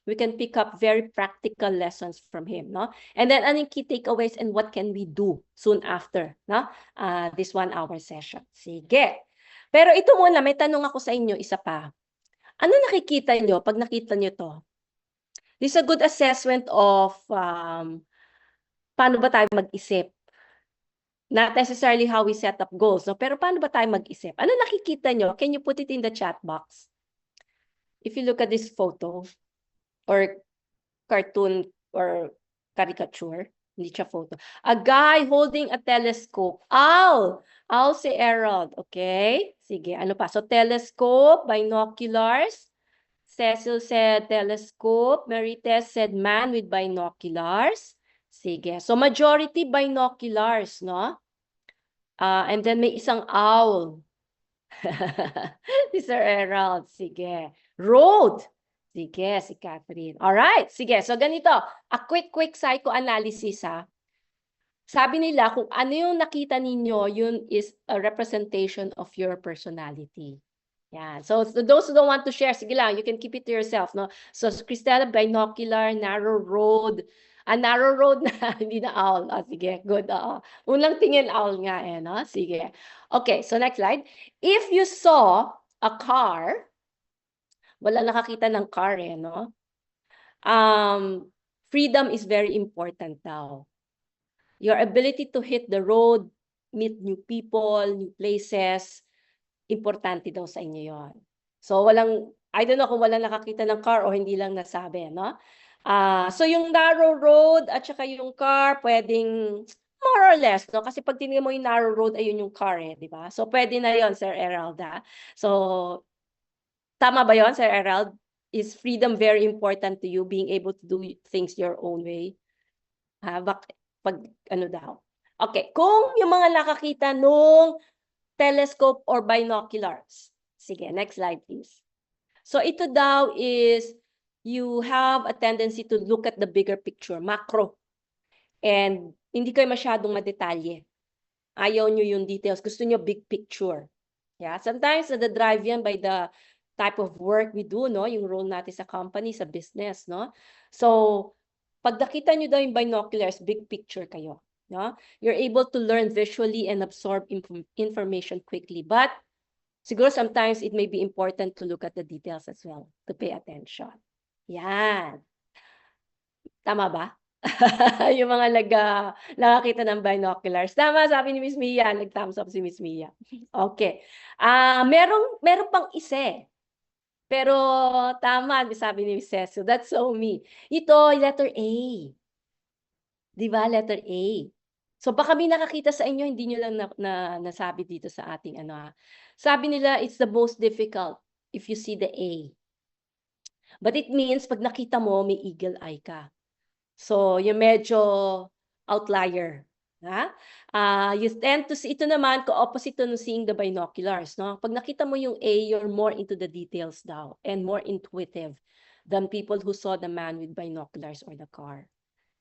we can pick up very practical lessons from him, no? And then anong key takeaways and what can we do soon after, no? This 1-hour session. Sige. Pero ito muna, may tanong ako sa inyo, isa pa. Ano nakikita nyo pag nakita nyo to? This is a good assessment of paano ba tayo mag-isip. Not necessarily how we set up goals, no? Pero paano ba tayo mag-isip? Ano nakikita nyo? Can you put it in the chat box? If you look at this photo or cartoon or caricature, hindi siya photo. A guy holding a telescope. Owl! Owl si Errol. Okay? Sige, ano pa? So, telescope, binoculars. Cecil said telescope. Marites said man with binoculars. Sige. So, majority binoculars, no? And then may isang owl. Si Sir Errol. Sige. Road. Sige, si Catherine. Alright, sige. So, ganito. A quick psychoanalysis, ha? Sabi nila, kung ano yung nakita ninyo, yun is a representation of your personality. Yan. So, those who don't want to share, sige lang, you can keep it to yourself, no? So, Cristela, binocular, narrow road. Narrow road na, hindi na owl. Sige, good. Unang tingin owl nga no? Sige. Okay, so next slide. If you saw a car, wala nakakita ng car no? Freedom is very important daw. Your ability to hit the road, meet new people, new places, importante daw sa inyo yon. So walang, I don't know kung walang nakakita ng car o hindi lang nasabi, no? So yung narrow road at saka yung car, pwedeng more or less, no? Kasi pag tingnan mo yung narrow road, ayun yung car di ba? So pwede na yon, Sir Eralda. So, tama ba yon, Sir Erald? Is freedom very important to you, being able to do things your own way? Pag ano daw. Okay, kung yung mga nakakita nung telescope or binoculars. Sige, next slide please. So ito daw is you have a tendency to look at the bigger picture, macro. And hindi kayo masyadong madetalye. Ayaw nyo yung details. Gusto nyo big picture. Yeah, sometimes nadadrive yan by the type of work we do, no? Yung role natin sa company, sa business, no? So, pag nakita nyo daw yung binoculars, big picture kayo. No? You're able to learn visually and absorb information quickly. But siguro sometimes it may be important to look at the details as well, to pay attention. Yan. Tama ba? Yung mga nakakita ng binoculars. Tama, sabi ni Miss Mia. Nag-thumbs up si Miss Mia. Okay. Meron pang isa. Pero tama, sabi ni Miss Cecil. That's so me. Ito, letter A. Diba? Letter A. So baka may nakakita sa inyo, hindi nyo lang nasabi dito sa ating Sabi nila, it's the most difficult if you see the A. But it means, pag nakita mo, may eagle eye ka. So, yung medyo outlier. You tend to see, ito naman, opposite to seeing the binoculars. No? Pag nakita mo yung A, you're more into the details daw and more intuitive than people who saw the man with binoculars or the car.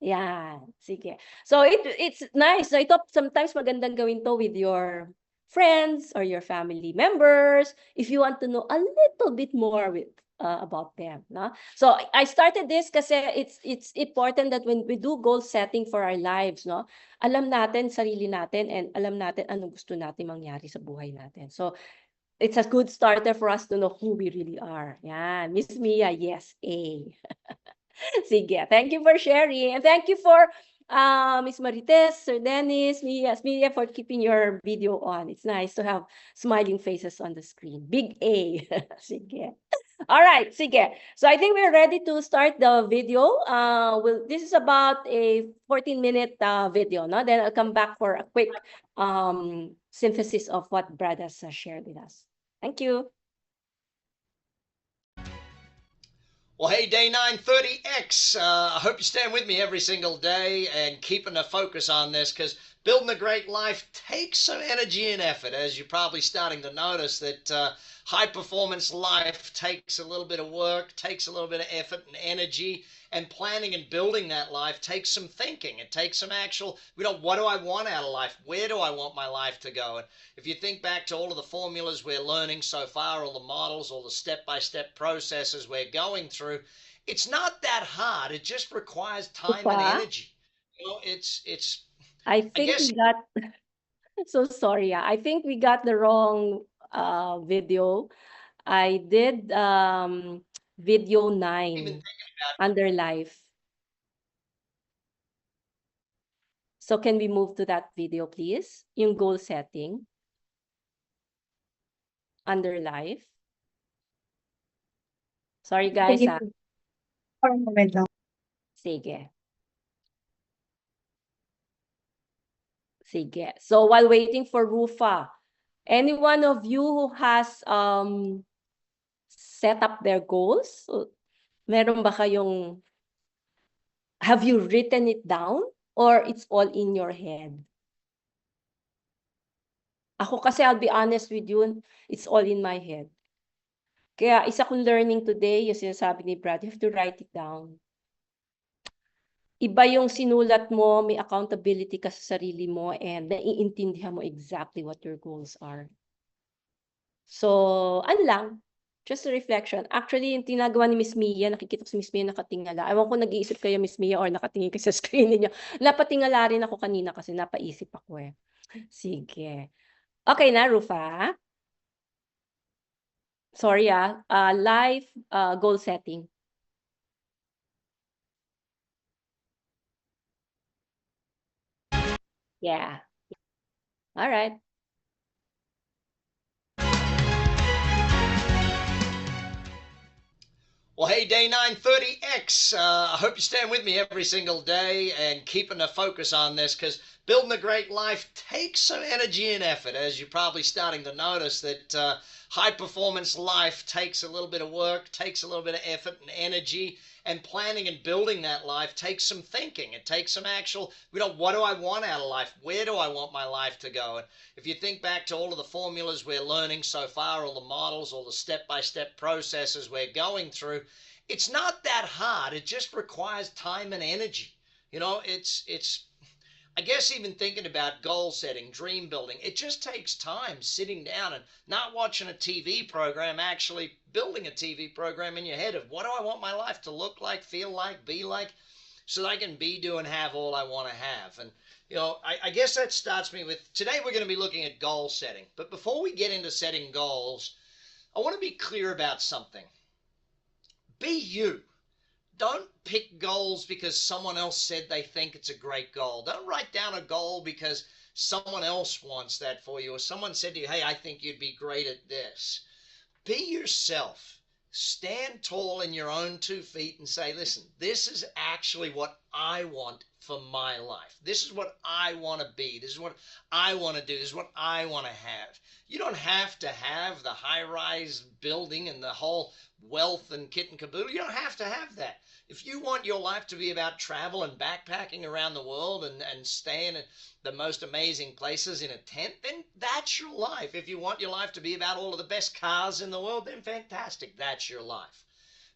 Yan, sige. So it's nice. So ito sometimes magandang gawin to with your friends or your family members if you want to know a little bit more with about them, no? So I started this kasi it's important that when we do goal setting for our lives, no, alam natin sarili natin and alam natin anong gusto natin mangyari sa buhay natin. So it's a good starter for us to know who we really are. Yan, Miss Mia, yes, A. Sige, thank you for sharing. And thank you for Ms. Marites, Sir Dennis, Mia for keeping your video on. It's nice to have smiling faces on the screen. Big A. Sige. All right, sige. So I think we're ready to start the video. This is about a 14-minute video. No? Then I'll come back for a quick synthesis of what Brad has shared with us. Thank you. Well, hey, day 930X, I hope you stand with me every single day and keeping a focus on this, because building a great life takes some energy and effort, as you're probably starting to notice that high-performance life takes a little bit of work, takes a little bit of effort and energy, and planning and building that life takes some thinking. It takes some actual, what do I want out of life? Where do I want my life to go? And if you think back to all of the formulas we're learning so far, all the models, all the step-by-step processes we're going through, it's not that hard. It just requires time and Rufa, energy. It's I I think guess we got, so sorry, I think we got the wrong video. I did video even 9 thinking about under life. So can we move to that video, please? Yung goal setting under life. Sorry guys, Sige po. For a moment lang. Sige. Sige. So while waiting for Rufa, any one of you who has set up their goals? So, meron ba kayong, have you written it down or it's all in your head? Ako kasi, I'll be honest with you, it's all in my head. Kaya isa kong learning today, yung sinasabi ni Brad, you have to write it down. Iba yung sinulat mo, may accountability ka sa sarili mo, and naiintindihan mo exactly what your goals are. So, ano lang, just a reflection. Actually, yung tinagawa ni Miss Mia, nakikita ko si Miss Mia nakatingala. Ewan ko nag-iisip kayo, Miss Mia, or nakatingin kayo sa screen niyo. Napatingala rin ako kanina kasi napaisip ako eh. Sige. Okay na, Rufa? Sorry live goal setting. Yeah. All right. Well, hey, day 930X. I hope you stand with me every single day and keeping a focus on this because building a great life takes some energy and effort, as you're probably starting to notice that high performance life takes a little bit of work, takes a little bit of effort and energy, and planning and building that life takes some thinking. It takes some actual, what do I want out of life? Where do I want my life to go? And if you think back to all of the formulas we're learning so far, all the models, all the step-by-step processes we're going through, it's not that hard. It just requires time and energy. It's I guess even thinking about goal setting, dream building, it just takes time sitting down and not watching a TV program, actually building a TV program in your head of what do I want my life to look like, feel like, be like, so that I can be, do, and have all I want to have. And, I guess that starts me with today we're going to be looking at goal setting. But before we get into setting goals, I want to be clear about something. Be you. Don't pick goals because someone else said they think it's a great goal. Don't write down a goal because someone else wants that for you or someone said to you, hey, I think you'd be great at this. Be yourself. Stand tall in your own 2 feet and say, listen, this is actually what I want for my life. This is what I want to be. This is what I want to do. This is what I want to have. You don't have to have the high-rise building and the whole wealth and kit and caboodle. You don't have to have that. If you want your life to be about travel and backpacking around the world and staying in the most amazing places in a tent, then that's your life. If you want your life to be about all of the best cars in the world, then fantastic, that's your life.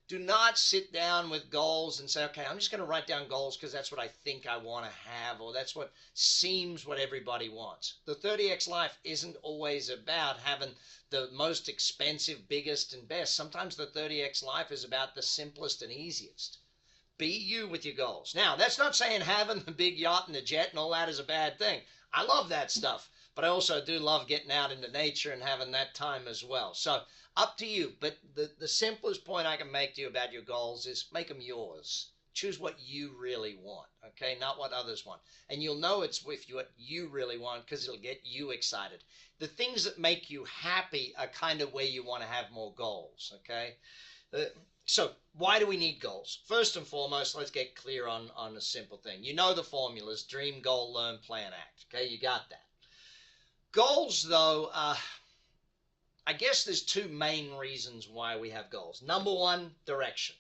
Do not sit down with goals and say, okay, I'm just going to write down goals because that's what I think I want to have, or that's what seems what everybody wants. The 30X life isn't always about having the most expensive, biggest, and best. Sometimes the 30X life is about the simplest and easiest. Be you with your goals. Now, that's not saying having the big yacht and the jet and all that is a bad thing. I love that stuff, but I also do love getting out into nature and having that time as well. So up to you. But the simplest point I can make to you about your goals is make them yours. Choose what you really want, okay? Not what others want. And you'll know it's with you what you really want because it'll get you excited. The things that make you happy are kind of where you want to have more goals, okay? So why do we need goals? First and foremost, let's get clear on a simple thing. You know the formulas: dream, goal, learn, plan, act. Okay, you got that. Goals, though, I guess there's 2 main reasons why we have goals. Number 1, direction.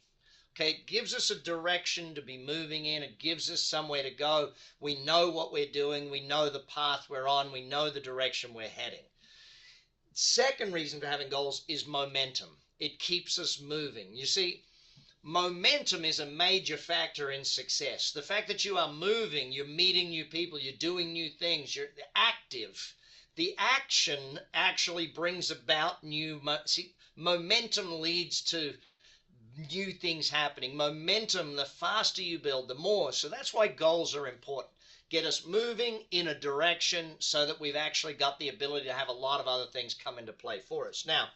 Okay, it gives us a direction to be moving in. It gives us somewhere to go. We know what we're doing. We know the path we're on. We know the direction we're heading. Second reason for having goals is momentum. It keeps us moving. You see, momentum is a major factor in success. The fact that you are moving, you're meeting new people, you're doing new things, you're active. The action actually brings about momentum leads to new things happening. Momentum, the faster you build, the more. So that's why goals are important. Get us moving in a direction so that we've actually got the ability to have a lot of other things come into play for us. Now,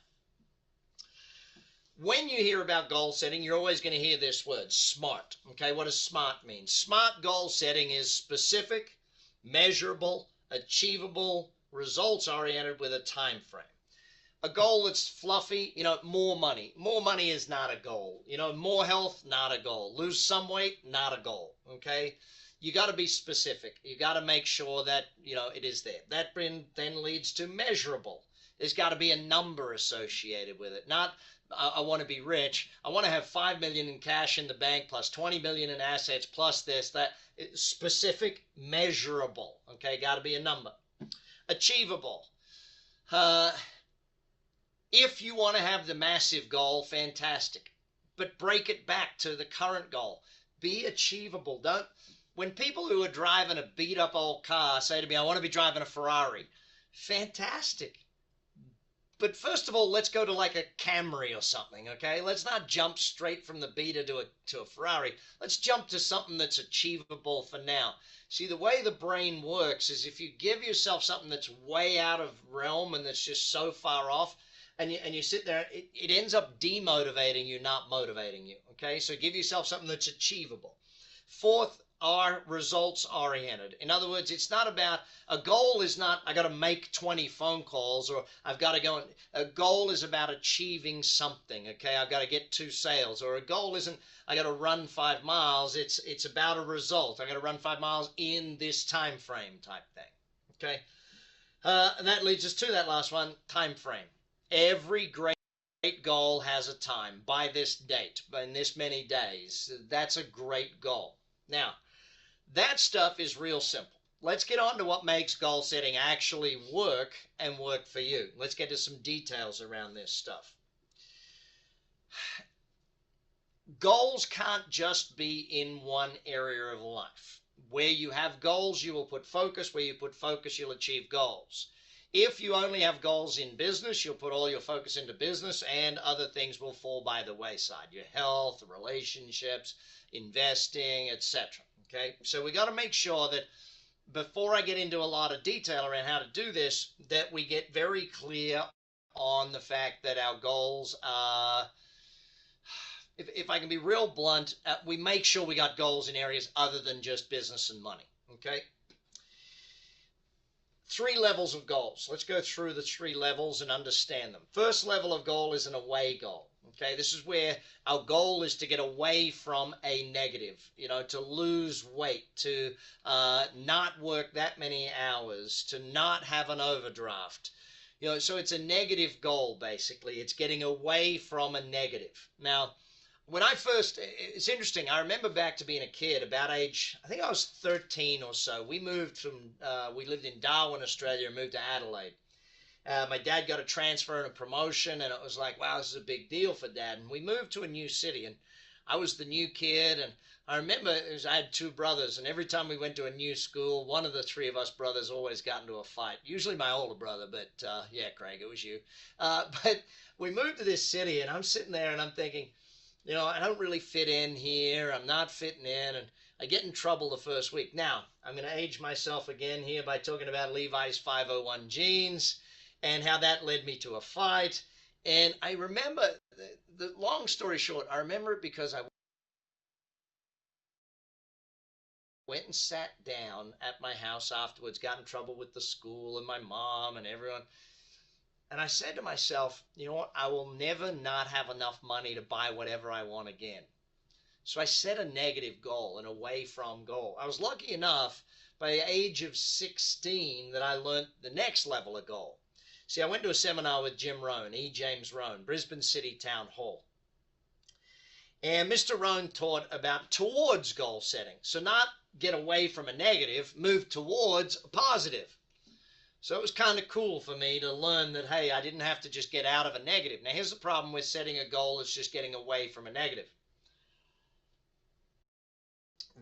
when you hear about goal setting, you're always going to hear this word, SMART. Okay, what does SMART mean? SMART goal setting is specific, measurable, achievable, results oriented with a time frame. A goal that's fluffy, more money. More money is not a goal. More health, not a goal. Lose some weight, not a goal. Okay? You got to be specific. You got to make sure that, it is there. That then leads to measurable. There's got to be a number associated with it. Not, I want to be rich. I want to have 5 million in cash in the bank plus 20 million in assets plus this, that. Specific, measurable. Okay? Got to be a number. Achievable. If you want to have the massive goal, fantastic. But break it back to the current goal. Be achievable. When people who are driving a beat up old car say to me, I want to be driving a Ferrari, fantastic. But first of all, let's go to like a Camry or something, okay? Let's not jump straight from the Beta to a Ferrari. Let's jump to something that's achievable for now. See, the way the brain works is if you give yourself something that's way out of realm and that's just so far off, and you sit there, it ends up demotivating you, not motivating you, okay? So give yourself something that's achievable. Fourth are results oriented. In other words, it's not about, a goal is not, I got to make 20 phone calls or I've got to go, a goal is about achieving something, okay? I've got to get 2 sales, or a goal isn't, I got to run 5 miles. It's about a result. I got to run 5 miles in this time frame type thing, okay? And that leads us to that last one, time frame. Every great goal has a time, by this date, in this many days. That's a great goal. Now, that stuff is real simple. Let's get on to what makes goal setting actually work and work for you. Let's get to some details around this stuff. Goals can't just be in one area of life. Where you have goals, you will put focus. Where you put focus, you'll achieve goals. If you only have goals in business, you'll put all your focus into business and other things will fall by the wayside. Your health, relationships, investing, etc. Okay, so we got to make sure that before I get into a lot of detail around how to do this, that we get very clear on the fact that our goals are, if I can be real blunt, we make sure we got goals in areas other than just business and money. Okay. 3 levels of goals. Let's go through the 3 levels and understand them. First level of goal is an away goal. Okay, this is where our goal is to get away from a negative, to lose weight, to not work that many hours, to not have an overdraft. So it's a negative goal, basically. It's getting away from a negative. Now, when it's interesting, I remember back to being a kid, about age, I think I was 13 or so. We lived in Darwin, Australia, and moved to Adelaide. My dad got a transfer and a promotion, and it was like, wow, this is a big deal for Dad. And we moved to a new city, and I was the new kid, and I remember I had 2 brothers, and every time we went to a new school, one of the 3 of us brothers always got into a fight. Usually my older brother, but yeah, Craig, it was you. But we moved to this city, and I'm sitting there, and I'm thinking, I don't really fit in here. I'm not fitting in, and I get in trouble the first week. Now, I'm going to age myself again here by talking about Levi's 501 jeans and how that led me to a fight. And I remember, the long story short, I remember it because I went and sat down at my house afterwards, got in trouble with the school and my mom and everyone. And I said to myself, you know what, I will never not have enough money to buy whatever I want again. So I set a negative goal, an away from goal. I was lucky enough by the age of 16 that I learned the next level of goal. See, I went to a seminar with Jim Rohn, E. James Rohn, Brisbane City Town Hall. And Mr. Rohn taught about towards goal setting. So not get away from a negative, move towards a positive. So it was kind of cool for me to learn that, hey, I didn't have to just get out of a negative. Now, here's the problem with setting a goal. It's just getting away from a negative.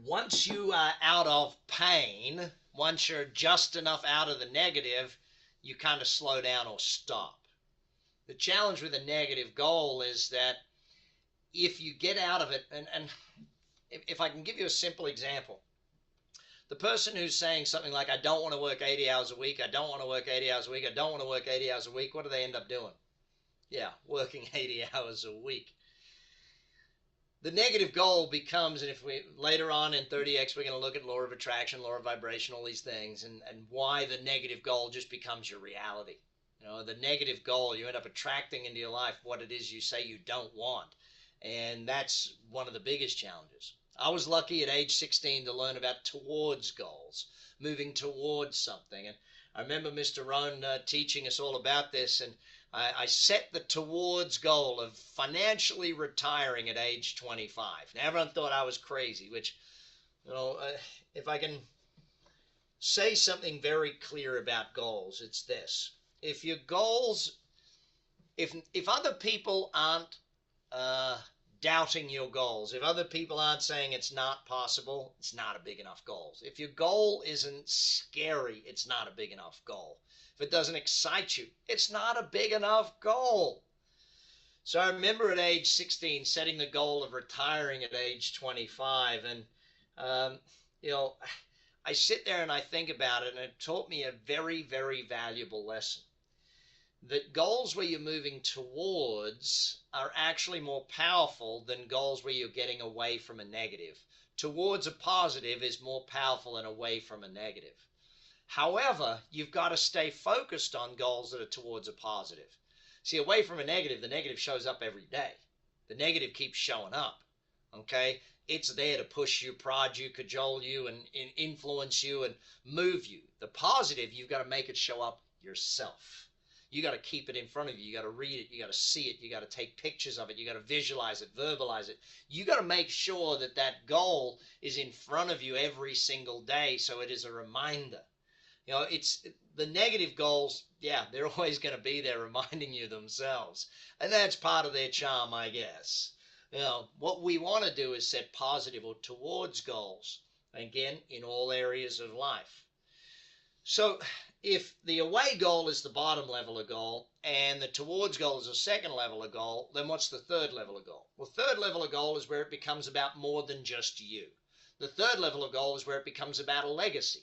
Once you are out of pain, once you're just enough out of the negative, you kind of slow down or stop. The challenge with a negative goal is that if you get out of it, and if I can give you a simple example, the person who's saying something like, I don't want to work 80 hours a week, I don't want to work 80 hours a week, I don't want to work 80 hours a week, what do they end up doing? Yeah, working 80 hours a week. The negative goal becomes, and if we later on in 30X, we're going to look at law of attraction, law of vibration, all these things, and why the negative goal just becomes your reality. You know, the negative goal, you end up attracting into your life what it is you say you don't want. And that's one of the biggest challenges. I was lucky at age 16 to learn about towards goals, moving towards something. And I remember Mr. Rohn teaching us all about this. And I set the towards goal of financially retiring at age 25. Now, everyone thought I was crazy, which, you know, if I can say something very clear about goals, it's this. If your goals, if other people aren't doubting your goals, if other people aren't saying it's not possible, it's not a big enough goal. If your goal isn't scary, it's not a big enough goal. If it doesn't excite you, it's not a big enough goal. So I remember at age 16 setting the goal of retiring at age 25, and you know, I sit there and I think about it, and it taught me a very, very valuable lesson. That goals where you're moving towards are actually more powerful than goals where you're getting away from a negative. Towards a positive is more powerful than away from a negative. However, you've got to stay focused on goals that are towards a positive. See, away from a negative, the negative shows up every day. The negative keeps showing up, okay? It's there to push you, prod you, cajole you, and influence you and move you. The positive, you've got to make it show up yourself. You got to keep it in front of you. You got to read it. You got to see it. You got to take pictures of it. You got to visualize it, verbalize it. You got to make sure that that goal is in front of you every single day, so it is a reminder. You know, it's the negative goals, yeah, they're always going to be there reminding you themselves. And that's part of their charm, I guess. You know, what we want to do is set positive or towards goals, again, in all areas of life. So if the away goal is the bottom level of goal and the towards goal is the second level of goal, then what's the third level of goal? Well, third level of goal is where it becomes about more than just you. The third level of goal is where it becomes about a legacy,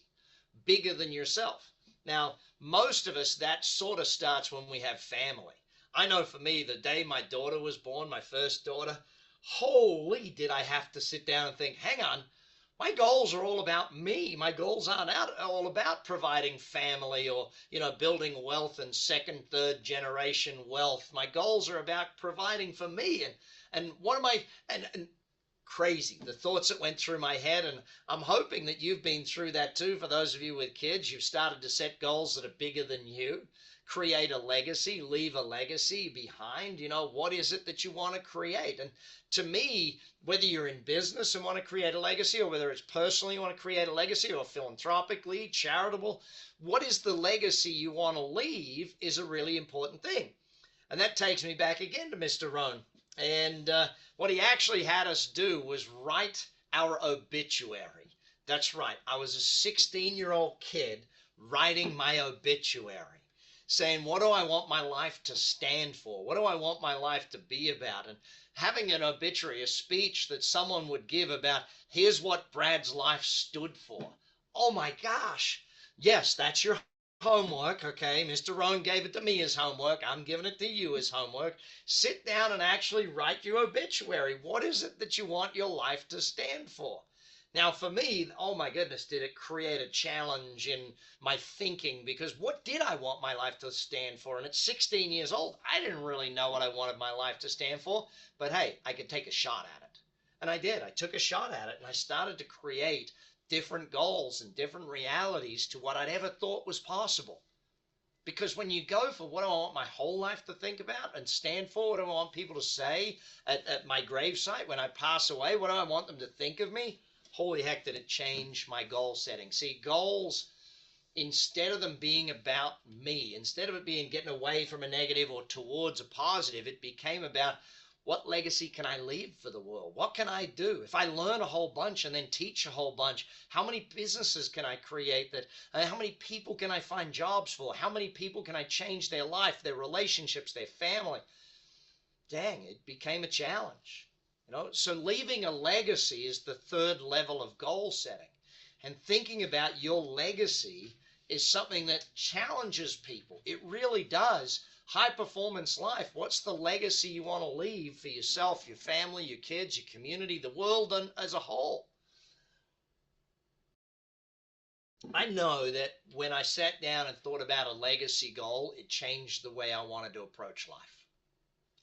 bigger than yourself. Now, most of us, that sort of starts when we have family. I know for me, the day my daughter was born, my first daughter, holy, did I have to sit down and think, hang on, my goals are all about me. My goals aren't all about providing family or, you know, building wealth and second, third generation wealth. My goals are about providing for me. And what am I, and crazy, the thoughts that went through my head, and I'm hoping that you've been through that too. For those of you with kids, you've started to set goals that are bigger than you, create a legacy, leave a legacy behind. You know, what is it that you want to create? And to me, whether you're in business and want to create a legacy, or whether it's personally you want to create a legacy, or philanthropically, charitable, what is the legacy you want to leave is a really important thing. And that takes me back again to Mr. Rohn. And what he actually had us do was write our obituary. That's right. I was a 16-year-old kid writing my obituary, saying, what do I want my life to stand for? What do I want my life to be about? And having an obituary, a speech that someone would give about, here's what Brad's life stood for. Oh my gosh. Yes, that's your homework, okay? Mr. Rohn gave it to me as homework. I'm giving it to you as homework. Sit down and actually write your obituary. What is it that you want your life to stand for? Now, for me, oh my goodness, did it create a challenge in my thinking, because what did I want my life to stand for? And at 16 years old, I didn't really know what I wanted my life to stand for, but hey, I could take a shot at it. And I did. I took a shot at it, and I started to create different goals and different realities to what I'd ever thought was possible. Because when you go for what do I want my whole life to think about and stand for, what do I want people to say at my gravesite when I pass away, what do I want them to think of me? Holy heck, did it change my goal setting. See, goals, instead of them being about me, instead of it being getting away from a negative or towards a positive, it became about, what legacy can I leave for the world? What can I do? If I learn a whole bunch and then teach a whole bunch, how many businesses can I create that? How many people can I find jobs for? How many people can I change their life, their relationships, their family? Dang, it became a challenge. So leaving a legacy is the third level of goal setting. And thinking about your legacy is something that challenges people. It really does. High performance life, what's the legacy you want to leave for yourself, your family, your kids, your community, the world as a whole? I know that when I sat down and thought about a legacy goal, it changed the way I wanted to approach life.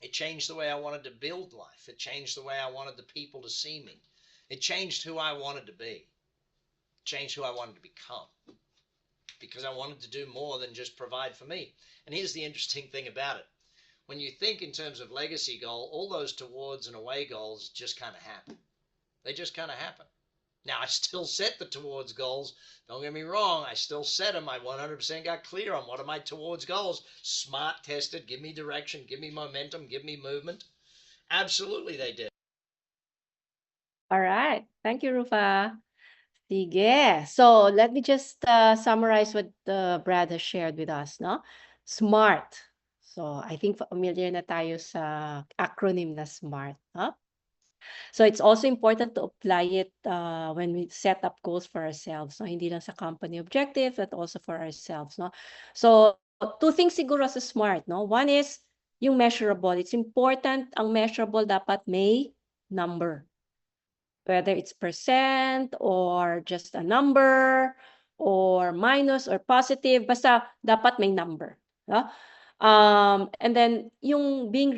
It changed the way I wanted to build life. It changed the way I wanted the people to see me. It changed who I wanted to be. It changed who I wanted to become. Because I wanted to do more than just provide for me. And here's the interesting thing about it. When you think in terms of legacy goal, all those towards and away goals just kind of happen. They just kind of happen. Now, I still set the towards goals. Don't get me wrong. I still set them. I 100% got clear on what are my towards goals. Smart tested. Give me direction. Give me momentum. Give me movement. Absolutely, they did. All right. Thank you, Rufa. Sige. So, let me just summarize what Brad has shared with us, no? SMART. So, I think familiar na tayo sa acronym na SMART, no? So, it's also important to apply it when we set up goals for ourselves, no? Hindi lang sa company objective, but also for ourselves, no? So, two things siguro sa SMART, no? One is yung measurable. It's important, ang measurable dapat may number. Whether it's percent or just a number or minus or positive, basta dapat may number. No? And then yung being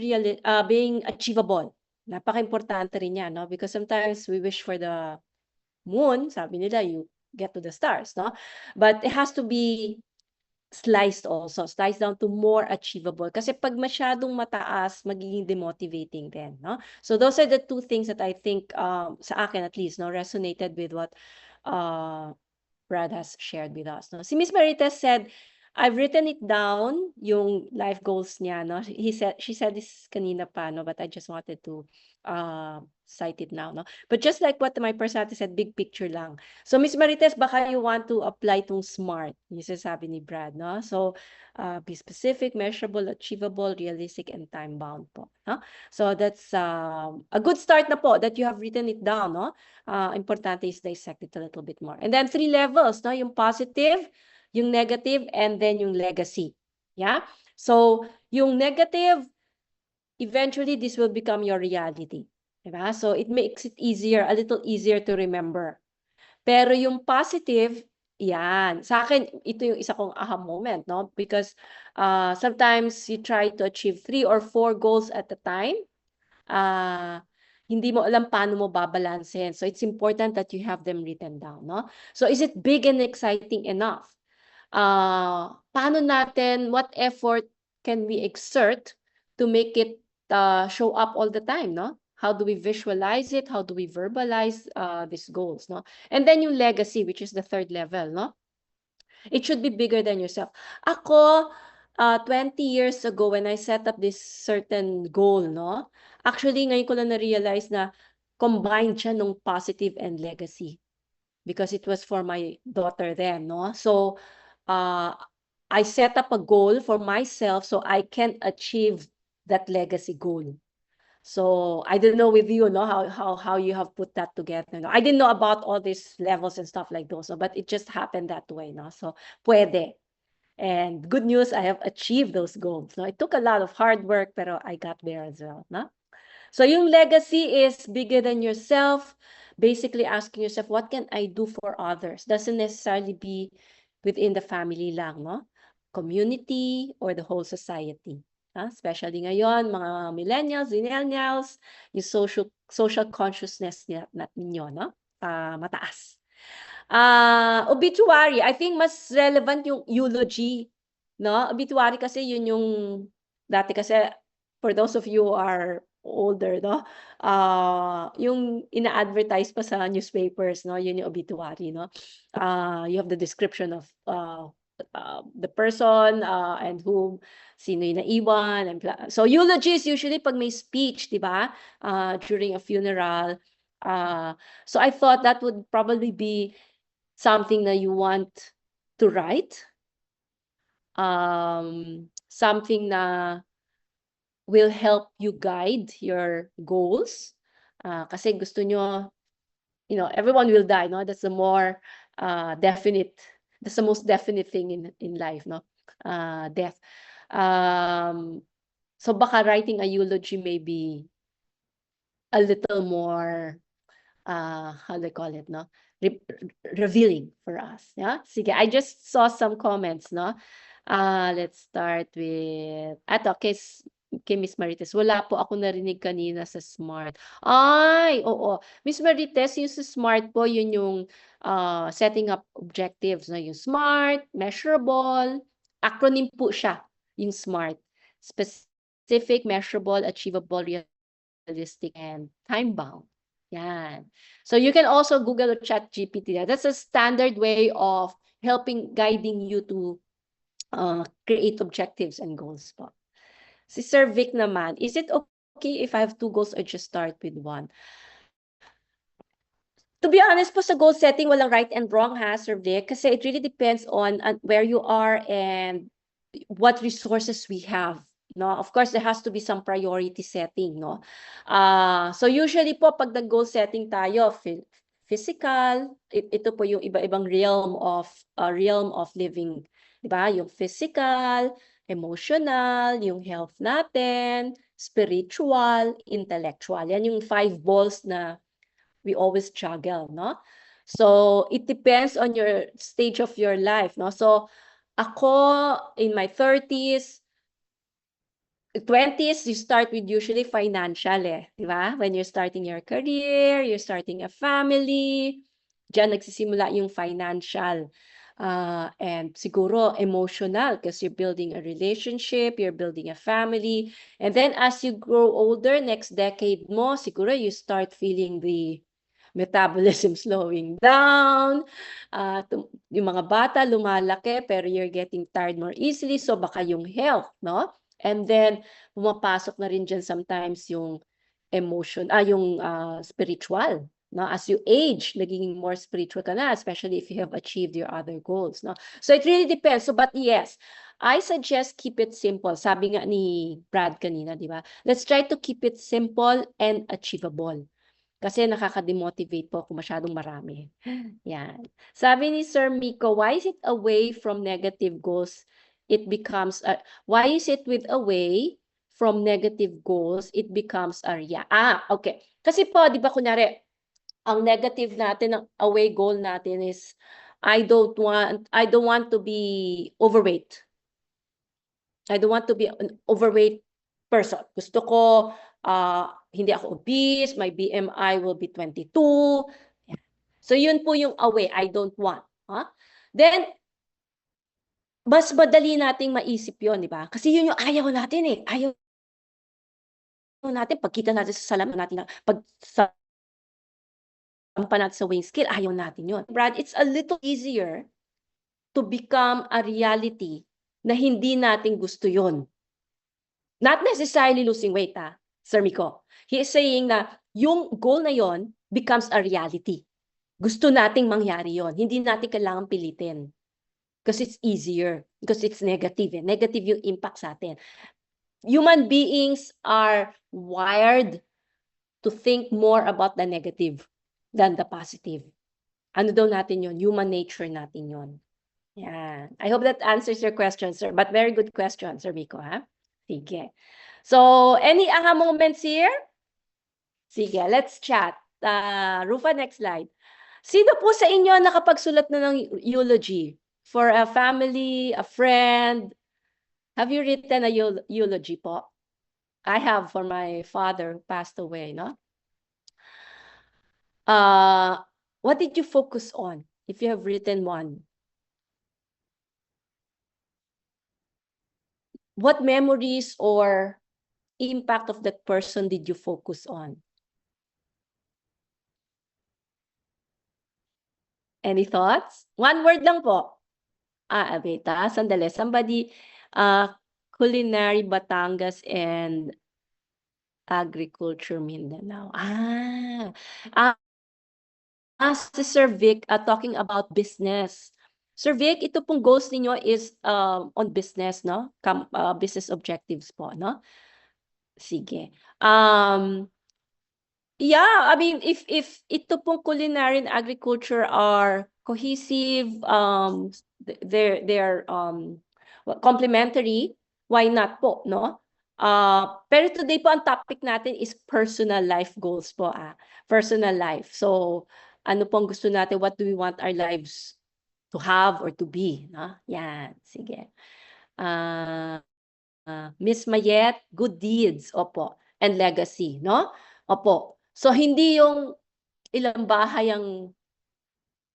achievable. Napaka-importante rin yan, no? Because sometimes we wish for the moon, sabi nila, you get to the stars, no? But it has to be sliced down to more achievable. Kasi pag masyadong mataas, magiging demotivating din, no? So those are the two things that I think, sa akin at least, no, resonated with what Brad has shared with us, no? Si Miss Marites said, I've written it down, yung life goals niya, no? She said this kanina pa, no? But I just wanted to cite it now, no? But just like what my personality said, big picture lang. So Miss Marites, baka you want to apply tong SMART, yung sinasabi ni Brad, no? So be specific, measurable, achievable, realistic, and time-bound po, no? So that's a good start na po that you have written it down, no? Importante is dissect it a little bit more. And then 3 levels, no? Yung positive, yung negative, and then yung legacy. Yeah? So, yung negative, eventually this will become your reality. Diba? So, it makes it easier, a little easier to remember. Pero yung positive, yan. Sa akin, ito yung isa kong aha moment, no? Because sometimes you try to achieve 3 or 4 goals at a time. Hindi mo alam paano mo babalansin. So it's important that you have them written down, no? So is it big and exciting enough? Paano natin, what effort can we exert to make it show up all the time, no? How do we visualize it? How do we verbalize these goals, no? And then yung legacy, which is the third level, no? It should be bigger than yourself. Ako, 20 years ago when I set up this certain goal, no? Actually, ngayon ko lang na-realize na combined siya nung positive and legacy. Because it was for my daughter then, no? So, I set up a goal for myself so I can achieve that legacy goal. So I don't know with you, no, how you have put that together. No? I didn't know about all these levels and stuff like those, no? But it just happened that way, no? So puede. And good news, I have achieved those goals. No, it took a lot of hard work, pero I got there as well, no? So yung legacy is bigger than yourself. Basically asking yourself, what can I do for others? Doesn't necessarily be within the family lang, no? Community or the whole society. Especially ngayon, mga millennials, zillennials, yung social consciousness ninyo, no? Mataas. Obituary, I think mas relevant yung eulogy, no? Obituary kasi yun yung, dati kasi, for those of you who are older, no? Yung ina-advertise pa sa newspapers, no? Yun yung obituary, no? You have the description of the person and whom, sino yung naiwan. And so eulogy is usually pag may speech, di ba? During a funeral. So I thought that would probably be something that you want to write. Something na will help you guide your goals. Kasi gusto nyo, everyone will die, no? That's the more that's the most definite thing in life, no? Death. So baka writing a eulogy may be a little more, how do I call it, no? Revealing for us. Yeah? Sige, I just saw some comments, no? Let's start with, kay Miss Marites. Wala po ako narinig kanina sa SMART. Ay, oo. Miss Marites, yung sa SMART po, yun yung setting up objectives, no? Yung SMART, measurable, acronym po siya, yung SMART. Specific, measurable, achievable, realistic, and time-bound. Yan. So you can also Google or ChatGPT. That's a standard way of guiding you to create objectives and goals po. Si Sir Vic naman, is it okay if I have 2 goals or just start with 1? To be honest po, sa goal setting, walang right and wrong, ha, Sir Vic? Kasi it really depends on where you are and what resources we have. No, of course there has to be some priority setting, no. So usually po pag nag-goal setting tayo, physical, ito po yung iba-ibang realm of living, 'di ba? Yung physical, emotional, yung health natin, spiritual, intellectual. Yan yung 5 balls na we always juggle, no? So it depends on your stage of your life, no? So ako in my 30s, 20s, you start with usually financial, di ba? When you're starting your career, you're starting a family, diyan nagsisimula yung financial. And siguro emotional because you're building a relationship, you're building a family. And then as you grow older, next decade mo, siguro you start feeling the metabolism slowing down. Yung mga bata lumalaki pero you're getting tired more easily. So baka yung health, no? And then, pumapasok na rin dyan sometimes yung yung spiritual. No? As you age, naging more spiritual ka na, especially if you have achieved your other goals. No? So it really depends. So, but yes, I suggest keep it simple. Sabi nga ni Brad kanina, di ba? Let's try to keep it simple and achievable. Kasi nakaka-demotivate po kung masyadong marami. Yan. Sabi ni Sir Miko, why is it away from negative goals? Why is it with away from negative goals, it becomes area? Okay. Kasi po, di ba kunyari, ang negative natin, ang away goal natin is, I don't want to be overweight. I don't want to be an overweight person. Gusto ko, hindi ako obese, my BMI will be 22. So yun po yung away, I don't want. Then, mas madali nating maisip yon, di ba? Kasi yun yung ayaw natin eh. Ayaw natin, pagkita natin sa salamin natin, pag sampa natin sa weighing scale, ayaw natin yun. Brad, it's a little easier to become a reality na hindi natin gusto yon. Not necessarily losing weight, Sir Miko. He is saying na yung goal na yon becomes a reality. Gusto nating mangyari yon. Hindi natin kailangan pilitin. Because it's easier. Because it's negative. Negative yung impact sa atin. Human beings are wired to think more about the negative than the positive. Ano daw natin yon? Human nature natin yon. Yeah. I hope that answers your question, sir. But very good question, Sir Miko, ha? Sige. So, any aha moments here? Sige, let's chat. Rufa, next slide. Sino po sa inyo nakapagsulat na ng eulogy? For a family, a friend? Have you written a eulogy po? I have for my father who passed away, no? What did you focus on if you have written one? What memories or impact of that person did you focus on? Any thoughts? One word lang po. Abeta, sandali. Somebody, culinary Batangas and agriculture Mindanao. Si Sir Vic, talking about business. Sir Vic, ito pong goals ninyo is on business, no? Business objectives po, no? Sige. Yeah, I mean, if ito pong culinary and agriculture are cohesive, they're complementary, why not po, no? Pero today po ang topic natin is personal life goals po, personal life. So, ano pong gusto natin, what do we want our lives to have or to be, no? Yan, sige. Miss Mayet, good deeds, opo, and legacy, no? Opo. So, hindi yung ilang bahay ang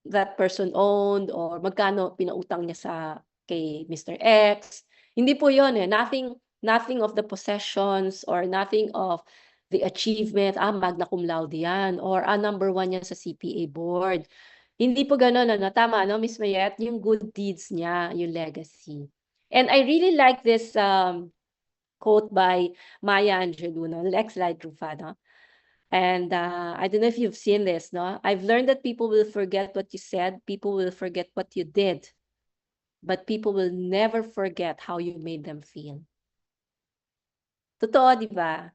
that person owned or magkano pinautang niya kay Mr. X. Hindi po yun eh. Nothing of the possessions or nothing of the achievement. Magna cum laude yan. Or number 1 yan sa CPA board. Hindi po ganun, ano? Tama, no, Miss Mayet? Yung good deeds niya, yung legacy. And I really like this quote by Maya Angelou, no? Lex Light Rufa, no? And I don't know if you've seen this, no? I've learned that people will forget what you said, people will forget what you did, but people will never forget how you made them feel. Totoo, di ba?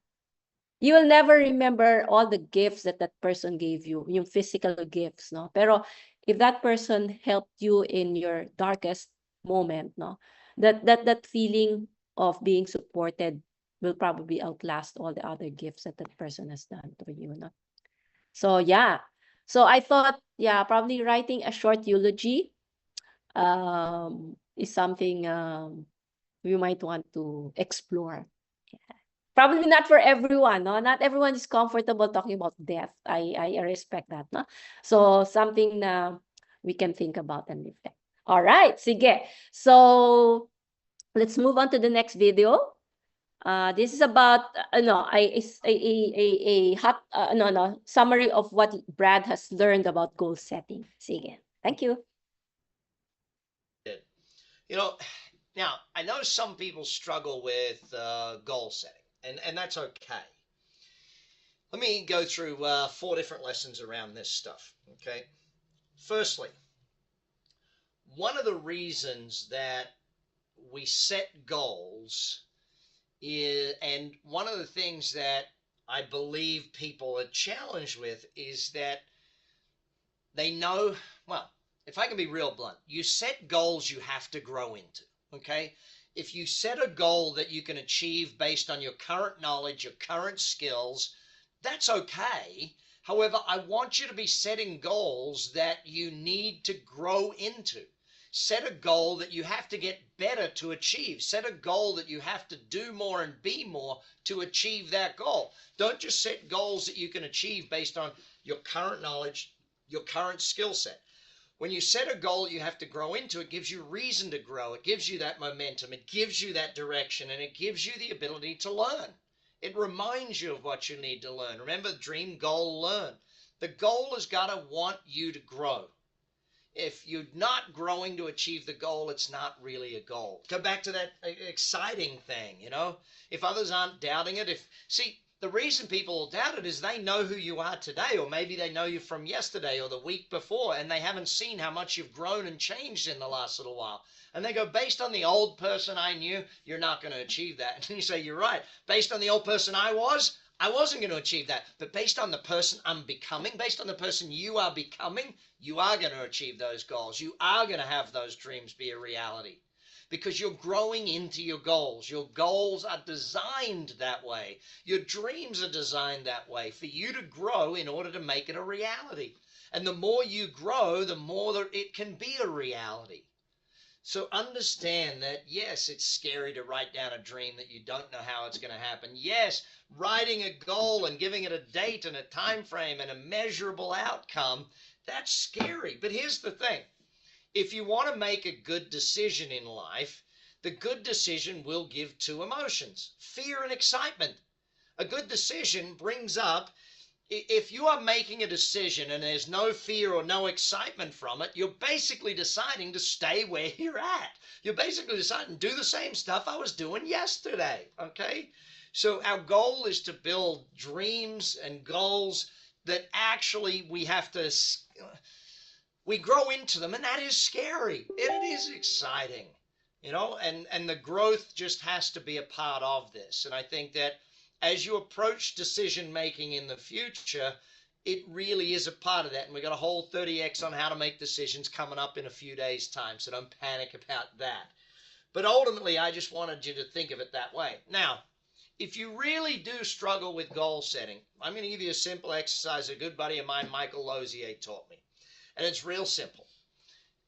You will never remember all the gifts that that person gave you, yung physical gifts, no? Pero if that person helped you in your darkest moment, no? That feeling of being supported will probably outlast all the other gifts that that person has done to you, no? So yeah. So I thought, yeah, probably writing a short eulogy is something we might want to explore. Yeah. Probably not for everyone, no? Not everyone is comfortable talking about death. I respect that, no? So something na we can think about and reflect. All right, sige. So let's move on to the next video. This is about a hot summary of what Brad has learned about goal setting. Sige. Thank you. You know, now I know some people struggle with goal setting, and that's okay. Let me go through 4 different lessons around this stuff. Okay. Firstly, one of the reasons that we set goals and one of the things that I believe people are challenged with is that they know, well, if I can be real blunt, you set goals you have to grow into, okay? If you set a goal that you can achieve based on your current knowledge, your current skills, that's okay. However, I want you to be setting goals that you need to grow into. Set a goal that you have to get better to achieve. Set a goal that you have to do more and be more to achieve that goal. Don't just set goals that you can achieve based on your current knowledge, your current skill set. When you set a goal you have to grow into, it gives you reason to grow. It gives you that momentum. It gives you that direction, and it gives you the ability to learn. It reminds you of what you need to learn. Remember, dream, goal, learn. The goal has got to want you to grow. If you're not growing to achieve the goal, it's not really a goal. Go back to that exciting thing, you know? If others aren't doubting it, the reason people will doubt it is they know who you are today, or maybe they know you from yesterday or the week before, and they haven't seen how much you've grown and changed in the last little while. And they go, based on the old person I knew, you're not going to achieve that. And you say, you're right. Based on the old person I wasn't going to achieve that. But based on the person I'm becoming, based on the person you are becoming, you are going to achieve those goals. You are going to have those dreams be a reality because you're growing into your goals. Your goals are designed that way. Your dreams are designed that way for you to grow in order to make it a reality. And the more you grow, the more that it can be a reality. So understand that, yes, it's scary to write down a dream that you don't know how it's going to happen. Yes, writing a goal and giving it a date and a time frame and a measurable outcome, that's scary. But here's the thing. If you want to make a good decision in life, the good decision will give 2 emotions, fear and excitement. A good decision brings up, if you are making a decision and there's no fear or no excitement from it, you're basically deciding to stay where you're at. You're basically deciding to do the same stuff I was doing yesterday, okay? So our goal is to build dreams and goals that actually we grow into them, and that is scary. It is exciting, you know, and the growth just has to be a part of this. And I think that as you approach decision making in the future, it really is a part of that. And we got a whole 30X on how to make decisions coming up in a few days' time. So don't panic about that. But ultimately, I just wanted you to think of it that way. Now, if you really do struggle with goal setting, I'm going to give you a simple exercise a good buddy of mine, Michael Lozier, taught me. And it's real simple.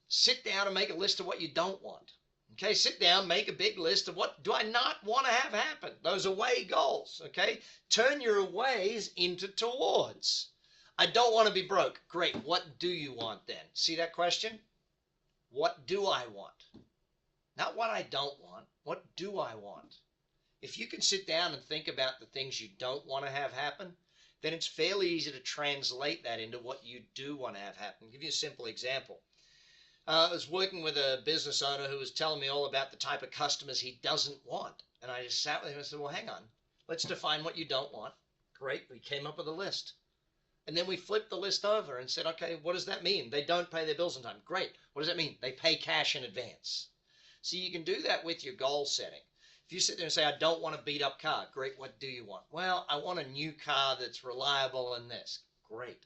Sit down and make a list of what you don't want. Okay, sit down, make a big list of what do I not want to have happen. Those away goals, okay? Turn your aways into towards. I don't want to be broke. Great, what do you want then? See that question? What do I want? Not what I don't want. What do I want? If you can sit down and think about the things you don't want to have happen, then it's fairly easy to translate that into what you do want to have happen. I'll give you a simple example. I was working with a business owner who was telling me all about the type of customers he doesn't want. And I just sat with him and said, well, hang on. Let's define what you don't want. Great. We came up with a list. And then we flipped the list over and said, okay, what does that mean? They don't pay their bills on time. Great. What does that mean? They pay cash in advance. So you can do that with your goal setting. If you sit there and say, I don't want a beat up car. Great. What do you want? Well, I want a new car that's reliable and this. Great.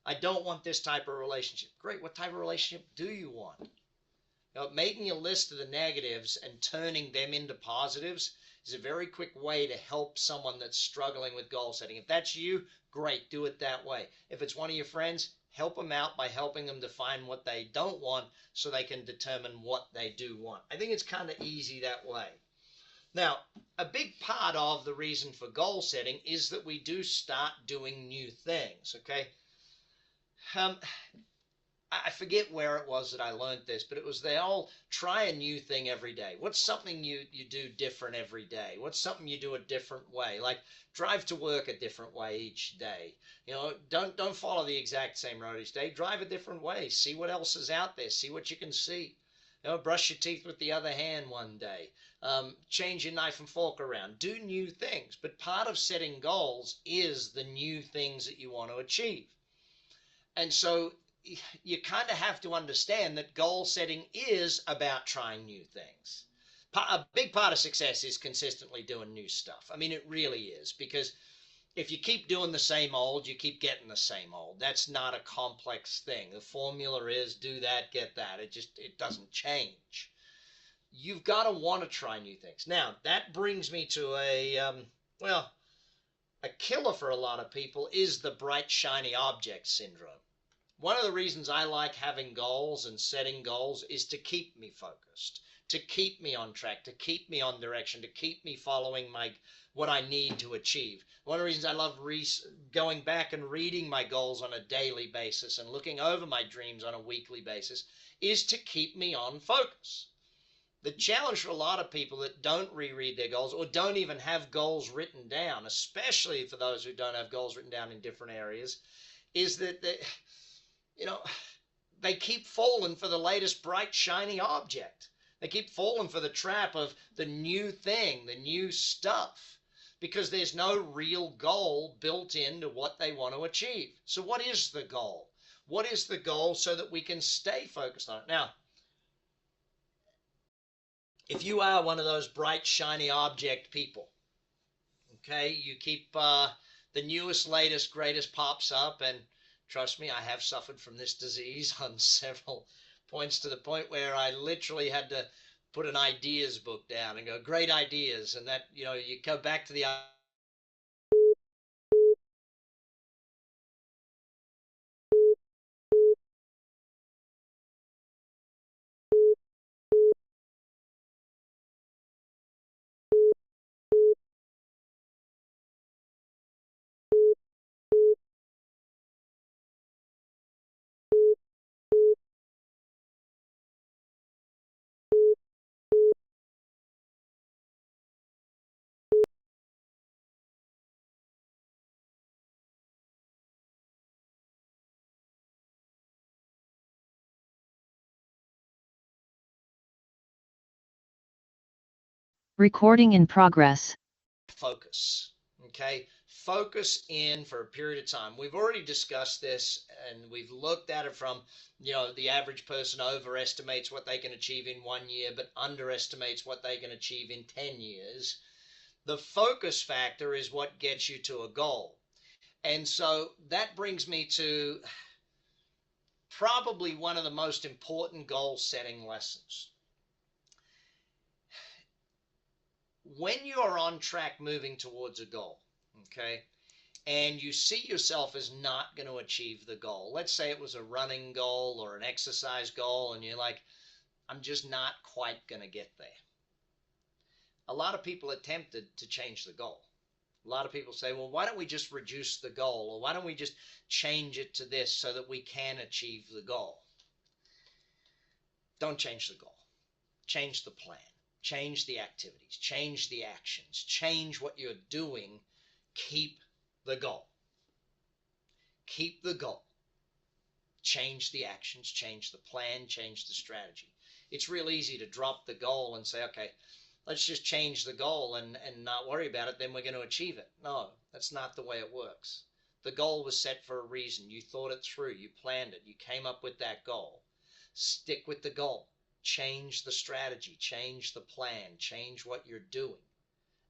I don't want this type of relationship. Great. What type of relationship do you want? You know, making a list of the negatives and turning them into positives is a very quick way to help someone that's struggling with goal setting. If that's you, great. Do it that way. If it's one of your friends, help them out by helping them define what they don't want so they can determine what they do want. I think it's kind of easy that way. Now, a big part of the reason for goal setting is that we do start doing new things, okay? I forget where it was that I learned this, but it was they all try a new thing every day. What's something you do different every day? What's something you do a different way? Like drive to work a different way each day. You know, don't follow the exact same road each day. Drive a different way. See what else is out there. See what you can see. You know, brush your teeth with the other hand one day. Change your knife and fork around. Do new things. But part of setting goals is the new things that you want to achieve. And so you kind of have to understand that goal setting is about trying new things. A big part of success is consistently doing new stuff. I mean, it really is, because if you keep doing the same old, you keep getting the same old. That's not a complex thing. The formula is do that, get that. It doesn't change. You've got to want to try new things. Now, that brings me to a killer for a lot of people is the bright, shiny object syndrome. One of the reasons I like having goals and setting goals is to keep me focused, to keep me on track, to keep me on direction, to keep me following what I need to achieve. One of the reasons I love going back and reading my goals on a daily basis and looking over my dreams on a weekly basis is to keep me on focus. The challenge for a lot of people that don't reread their goals or don't even have goals written down, especially for those who don't have goals written down in different areas, is that they keep falling for the latest bright, shiny object. They keep falling for the trap of the new thing, the new stuff, because there's no real goal built into what they want to achieve. So what is the goal? What is the goal so that we can stay focused on it? Now, if you are one of those bright, shiny object people, okay, you keep the newest, latest, greatest pops up, and trust me, I have suffered from this disease on several points, to the point where I literally had to put an ideas book down and go, great ideas. And that, you go back to the Recording in progress. Focus. Okay, focus in for a period of time. We've already discussed this, and we've looked at it from, the average person overestimates what they can achieve in 1 year, but underestimates what they can achieve in 10 years. The focus factor is what gets you to a goal. And so that brings me to probably one of the most important goal setting lessons. When you're on track moving towards a goal, okay, and you see yourself as not going to achieve the goal, let's say it was a running goal or an exercise goal, and you're like, I'm just not quite going to get there. A lot of people are tempted to change the goal. A lot of people say, well, why don't we just reduce the goal? Or why don't we just change it to this so that we can achieve the goal? Don't change the goal. Change the plan. Change the activities. Change the actions. Change what you're doing. Keep the goal. Keep the goal. Change the actions. Change the plan. Change the strategy. It's real easy to drop the goal and say, okay, let's just change the goal and not worry about it, then we're going to achieve it. No, that's not the way it works. The goal was set for a reason. You thought it through. You planned it. You came up with that goal. Stick with the goal. Change the strategy. Change the plan. Change what you're doing.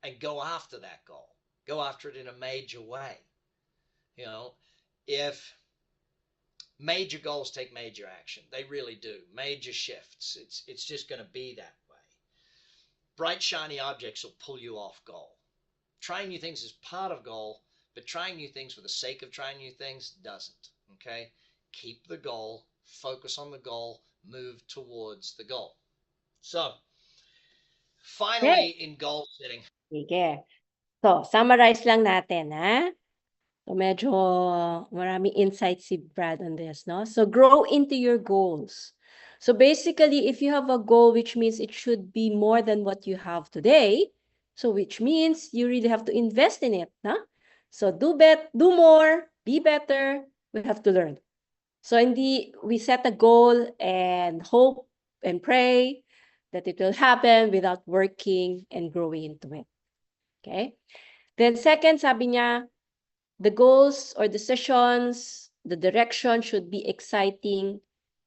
And go after that goal. Go after it in a major way. You know, if major goals take major action, they really do. Major shifts. It's just going to be that way. Bright, shiny objects will pull you off goal. Trying new things is part of goal, but trying new things for the sake of trying new things doesn't, okay? Keep the goal, focus on the goal, move towards the goal. So, finally, in goal setting. Sige. So, summarize lang natin, ha? So, medyo maraming insights si Brad on this, no? So, grow into your goals. So, basically, if you have a goal, which means it should be more than what you have today, so which means you really have to invest in it, no? So, do more, be better, we have to learn. So, we set a goal and hope and pray that it will happen without working and growing into it. Okay? Then second, sabi niya, the goals or decisions, the direction should be exciting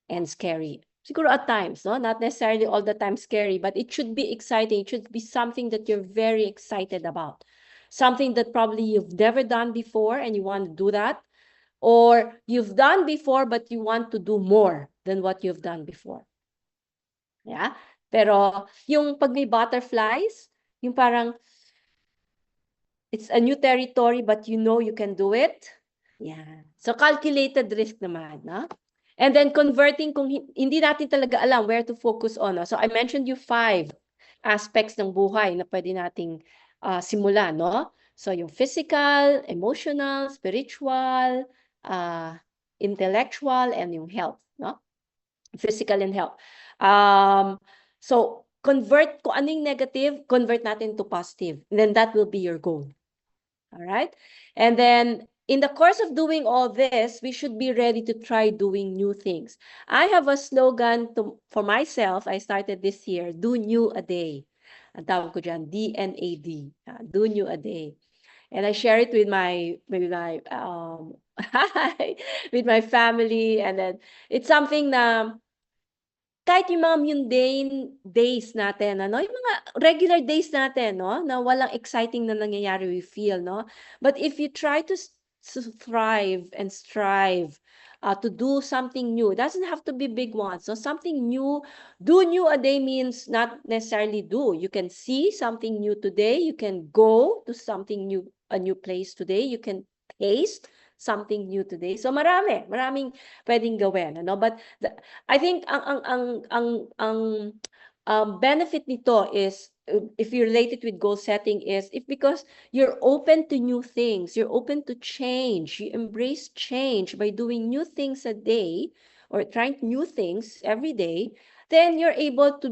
and scary. Siguro at times, no? Not necessarily all the time scary, but it should be exciting. It should be something that you're very excited about. Something that probably you've never done before and you want to do that. Or you've done before, but you want to do more than what you've done before. Yeah? Pero yung pag may butterflies, yung parang, it's a new territory, but you know you can do it. Yeah. So, calculated risk naman, no? And then converting kung hindi natin talaga alam where to focus on. No? So, I mentioned you 5 aspects ng buhay na pwede nating simulan, no? So, yung physical, emotional, spiritual, intellectual, and yung health, no? Physical and health. So, convert kung anong negative, convert natin to positive. And then that will be your goal. All right? And then, in the course of doing all this, we should be ready to try doing new things. I have a slogan for myself. I started this year, do new a day. Ang tawag ko dyan, DNAD. Do new a day. And I share it with my with my family. And then, it's something na kahit yung mga mundane days natin, ano, yung mga regular days natin, no, na walang exciting na nangyayari, we feel, no? But if you try to thrive and strive to do something new, it doesn't have to be big ones. So something new, do new a day means not necessarily do. You can see something new today. You can go to something new, a new place today. You can taste something new today. So maraming pwedeng gawin, ano? But I think ang benefit nito is, if you relate it with goal setting, is because you're open to new things, you're open to change, you embrace change by doing new things a day or trying new things every day, then you're able to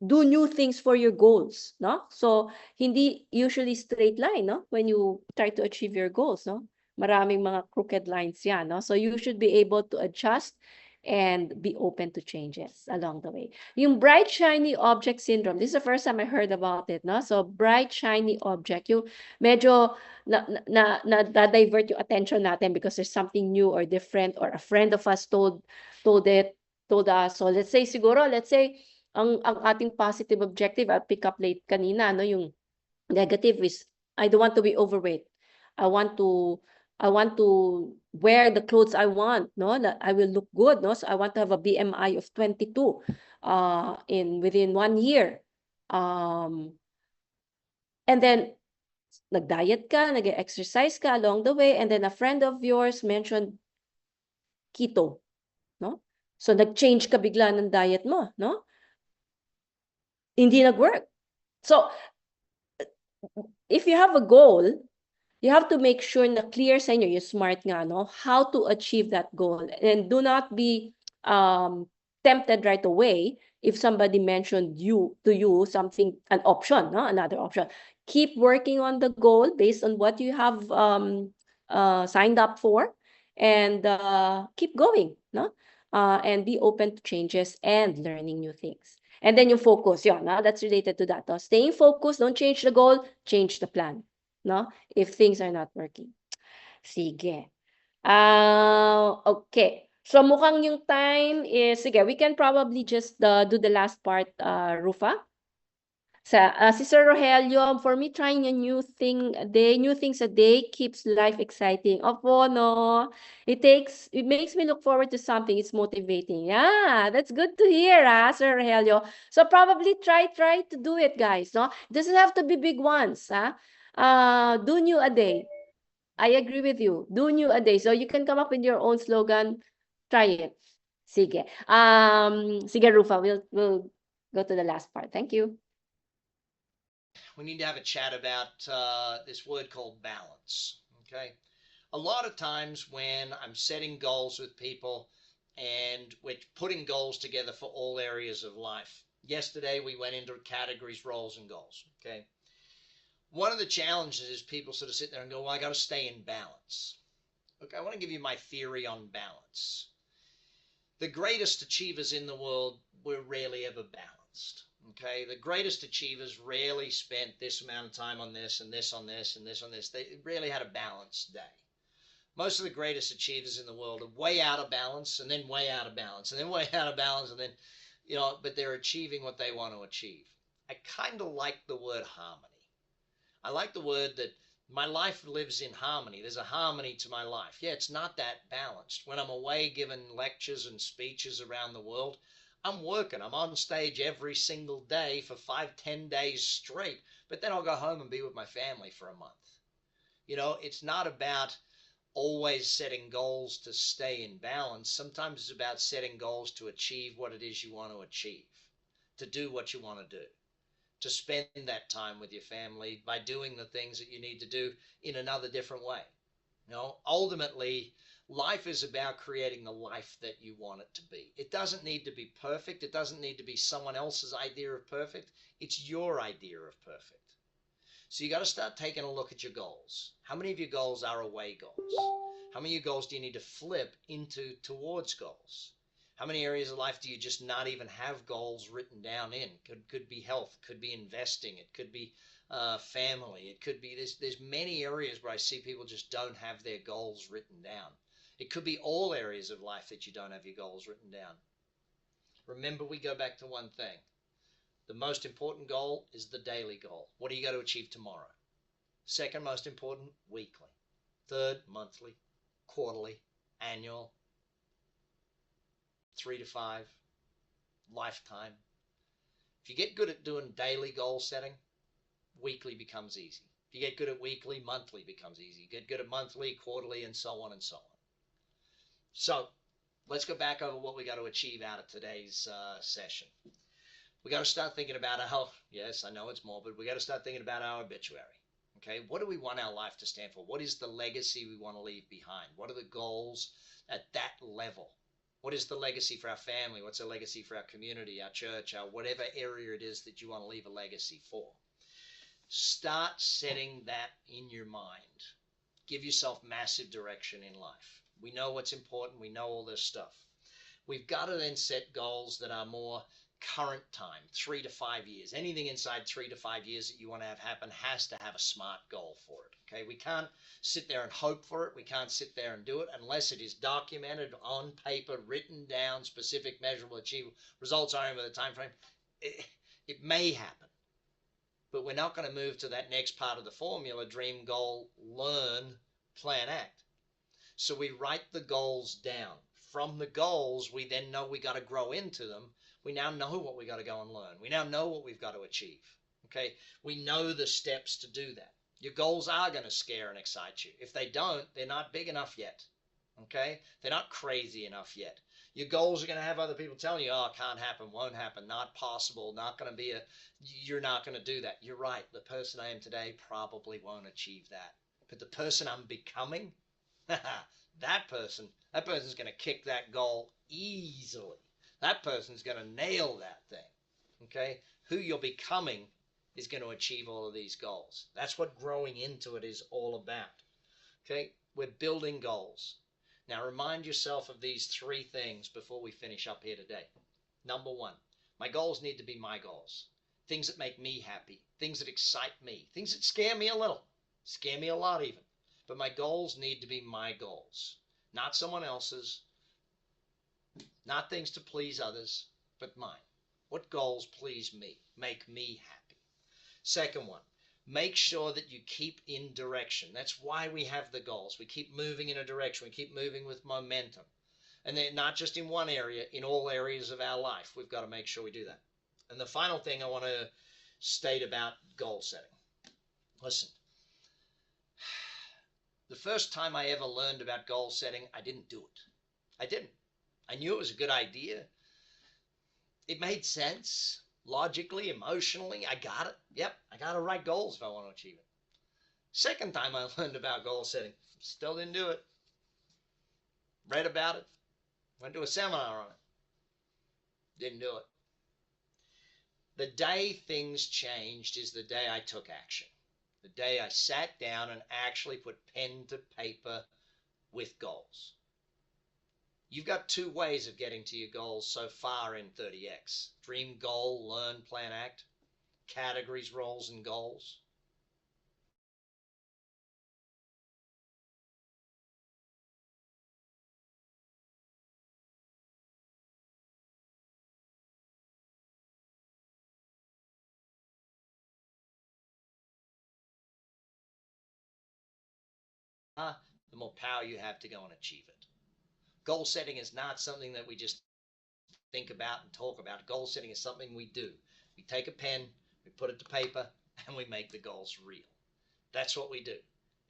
do new things for your goals, no? So hindi usually straight line, no? When you try to achieve your goals, no? Maraming mga crooked lines yan, no? So you should be able to adjust and be open to changes along the way. Yung bright, shiny object syndrome, this is the first time I heard about it, no? So bright, shiny object, yung medyo na-divert yung attention natin because there's something new or different, or a friend of us told us. So let's say ang ating positive objective, I'll pick up late kanina, no? Yung Negative is I don't want to be overweight. I want to wear the clothes I want, no? That I will look good, no? So I want to have a BMI of 22 in within 1 year. And then nag-diet ka, nag-exercise ka along the way, and then a friend of yours mentioned keto, no? So nag-change ka bigla ng diet mo, no? Hindi nag-work. So if you have a goal, you have to make sure na clear sa inyo, you're smart nga, no? How to achieve that goal. And do not be tempted right away if somebody mentioned to you something, an option, no? Another option. Keep working on the goal based on what you have signed up for, and keep going, no? And be open to changes and learning new things. And then you focus, yeah, no? That's related to that. No? Staying focused, don't change the goal, change the plan, no? If things are not working. Sige. Okay. So mukhang yung time is, sige, we can probably just do the last part, Rufa. Si Sir Rogelio, for me, trying a new things a day keeps life exciting. Opo, no? It makes me look forward to something. It's motivating. Yeah, that's good to hear, Sir Rogelio. So probably try to do it, guys, no? It doesn't have to be big ones, do new a day. I agree with you. Do new a day. So you can come up with your own slogan. Try it. Sige. Sige, Rufa, we'll go to the last part. Thank you. We need to have a chat about this word called balance. Okay. A lot of times when I'm setting goals with people and we're putting goals together for all areas of life. Yesterday we went into categories, roles, and goals. Okay. One of the challenges is people sort of sit there and go, well, I got to stay in balance. Okay, I want to give you my theory on balance. The greatest achievers in the world were rarely ever balanced. Okay, the greatest achievers rarely spent this amount of time on this and this on this and this on this. They rarely had a balanced day. Most of the greatest achievers in the world are way out of balance and then way out of balance and then way out of balance and then, but they're achieving what they want to achieve. I kind of like the word harmony. I like the word that my life lives in harmony. There's a harmony to my life. Yeah, it's not that balanced. When I'm away giving lectures and speeches around the world, I'm working. I'm on stage every single day for 5-10 days straight, but then I'll go home and be with my family for a month. It's not about always setting goals to stay in balance. Sometimes it's about setting goals to achieve what it is you want to achieve, to do what you want to do, to spend that time with your family by doing the things that you need to do in another different way. Ultimately, life is about creating the life that you want it to be. It doesn't need to be perfect. It doesn't need to be someone else's idea of perfect. It's your idea of perfect. So you got to start taking a look at your goals. How many of your goals are away goals? How many of your goals do you need to flip towards goals? How many areas of life do you just not even have goals written down in? Could be health, could be investing, it could be family, it could be, there's many areas where I see people just don't have their goals written down. It could be all areas of life that you don't have your goals written down. Remember, we go back to one thing. The most important goal is the daily goal. What are you going to achieve tomorrow? Second most important, weekly. Third, monthly, quarterly, annual, 3 to 5, lifetime. If you get good at doing daily goal setting, weekly becomes easy. If you get good at weekly, monthly becomes easy. You get good at monthly, quarterly, and so on and so on. So let's go back over what we got to achieve out of today's session. We got to start thinking about yes, I know it's morbid. We got to start thinking about our obituary. Okay, what do we want our life to stand for? What is the legacy we want to leave behind? What are the goals at that level? What is the legacy for our family? What's the legacy for our community, our church, our whatever area it is that you want to leave a legacy for? Start setting that in your mind. Give yourself massive direction in life. We know what's important. We know all this stuff. We've got to then set goals that are more current time, 3 to 5 years. Anything inside 3 to 5 years that you want to have happen has to have a smart goal for it. Okay, we can't sit there and hope for it. We can't sit there and do it unless it is documented on paper, written down, specific, measurable, achievable results are over the time frame. It may happen, but we're not going to move to that next part of the formula: dream, goal, learn, plan, act. So we write the goals down. From the goals, we then know we got to grow into them. We now know what we got to go and learn. We now know what we've got to achieve. Okay, we know the steps to do that. Your goals are going to scare and excite you. If they don't, they're not big enough yet. Okay, they're not crazy enough yet. Your goals are going to have other people telling you, oh, can't happen, won't happen, not possible, not going to be you're not going to do that. You're right. The person I am today probably won't achieve that. But the person I'm becoming, that person's going to kick that goal easily. That person's going to nail that thing. Okay, who you're becoming is going to achieve all of these goals. That's what growing into it is all about. Okay, we're building goals. Now remind yourself of these three things before we finish up here today. Number one, my goals need to be my goals. Things that make me happy, things that excite me, things that scare me a little, scare me a lot even. But my goals need to be my goals, not someone else's, not things to please others, but mine. What goals please me, make me happy? Second one, make sure that you keep in direction. That's why we have the goals. We keep moving in a direction. We keep moving with momentum. And they're not just in one area, in all areas of our life. We've got to make sure we do that. And the final thing I want to state about goal setting. Listen, the first time I ever learned about goal setting, I didn't do it. I didn't. I knew it was a good idea. It made sense. Logically, emotionally, I got it. Yep, I got to write goals if I want to achieve it. Second time I learned about goal setting, still didn't do it. Read about it. Went to a seminar on it. Didn't do it. The day things changed is the day I took action. The day I sat down and actually put pen to paper with goals. You've got two ways of getting to your goals so far in 30X. Dream, goal, learn, plan, act. Categories, roles, and goals. The more power you have to go and achieve it. Goal setting is not something that we just think about and talk about. Goal setting is something we do. We take a pen, we put it to paper, and we make the goals real. That's what we do.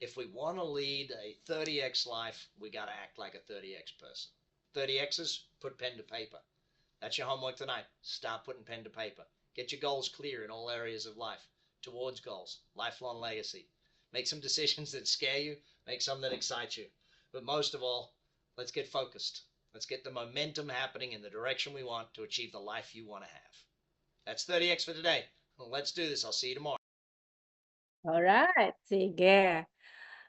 If we want to lead a 30X life, we got to act like a 30X person. 30Xers, put pen to paper. That's your homework tonight. Start putting pen to paper. Get your goals clear in all areas of life. Towards goals. Lifelong legacy. Make some decisions that scare you. Make some that excite you. But most of all, let's get focused. Let's get the momentum happening in the direction we want to achieve the life you want to have. That's 30X for today. Well, let's do this. I'll see you tomorrow. All right, sige.